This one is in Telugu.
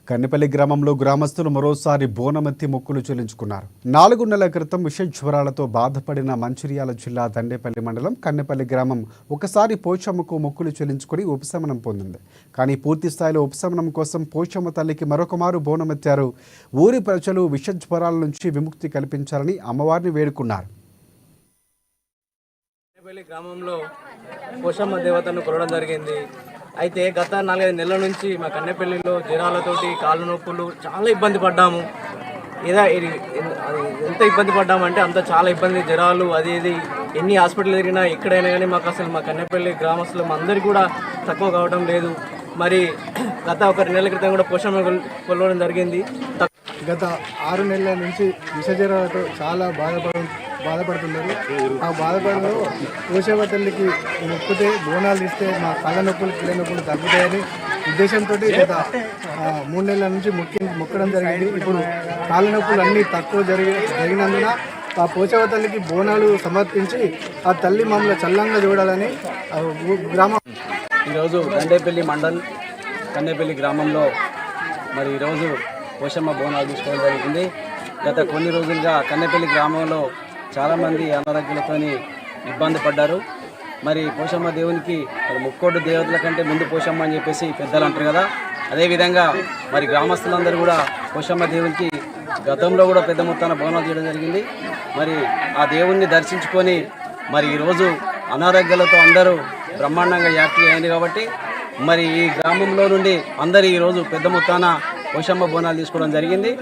కన్నెపల్లి గ్రామంలో గ్రామస్తులు మరోసారి బోనమెత్తి మొక్కులు చెల్లించుకున్నారు. 4 నెలల క్రితం విష జ్వరాలతో బాధపడిన మంచిర్యాల జిల్లా దండేపల్లి మండలం కన్నెపల్లి గ్రామం ఒకసారి పోచమ్మకు మొక్కులు చెల్లించుకుని ఉపశమనం పొందింది. కానీ పూర్తి స్థాయిలో ఉపశమనం కోసం పోచమ్మ తల్లికి మరొకమారు బోనమెత్తారు. ఊరి ప్రజలు విష జ్వరాల నుంచి విముక్తి కల్పించాలని అమ్మవారిని వేడుకున్నారు. గ్రామంలో పోషమ్మ దేవతను కొలవడం జరిగింది. అయితే గత 4-5 నెలల నుంచి మా కన్నెపల్లిలో జ్వరాలతోటి కాళ్ళ నొప్పులు చాలా ఇబ్బంది పడ్డాము. ఎంత ఇబ్బంది పడ్డామంటే అంత చాలా ఇబ్బంది, జ్వరాలు అది ఇది ఎన్ని హాస్పిటల్ తిరిగినా ఎక్కడైనా కానీ మాకు అసలు మా కన్నెపల్లి గ్రామస్తులు అందరికీ కూడా తక్కువ కావడం లేదు. మరి గత 1 నెలల క్రితం కూడా పోషమ్మ కొలవడం జరిగింది. గత 6 నెలల నుంచి విష జ్వరాలతో చాలా బాధపడుతున్నారు. ఆ బాధపడలో పోషమ్మ తల్లికి మొక్కితే బోనాలు ఇస్తే మా కళ్ళ నొప్పులు కీళ్ళ నొప్పులు తగ్గుతాయని ఉద్దేశంతో గత 3 నెలల నుంచి మొక్కడం జరిగింది. ఇప్పుడు కాళ్ళ నొప్పులు అన్నీ తక్కువ జరిగినందున ఆ పోషమ్మ తల్లికి బోనాలు సమర్పించి ఆ తల్లి మమ్మల్ని చల్లంగా చూడాలని గ్రామం. ఈరోజు దండేపల్లి మండల్ కన్నెపల్లి గ్రామంలో మరి ఈరోజు పోషమ్మ బోనాలు తీసుకోవడం జరిగింది. గత కొన్ని రోజులుగా కన్నెపల్లి గ్రామంలో చాలామంది అనారోగ్యాలతో ఇబ్బంది పడ్డారు. మరి పోషమ్మ దేవునికి మరి ముక్కోటి దేవతల కంటే ముందు పోషమ్మ అని చెప్పేసి పెద్దలు అంటారు కదా, అదేవిధంగా మరి గ్రామస్తులందరూ కూడా పోషమ్మ దేవునికి గతంలో కూడా పెద్ద మొత్తాన బోనాలు చేయడం జరిగింది. మరి ఆ దేవుణ్ణి దర్శించుకొని మరి ఈరోజు అనారోగ్యాలతో అందరూ బ్రహ్మాండంగా యాక్టివ్ అయింది. కాబట్టి మరి ఈ గ్రామంలో నుండి అందరూ ఈరోజు పెద్ద మొత్తాన పోషమ్మ బోనాలు తీసుకోవడం జరిగింది.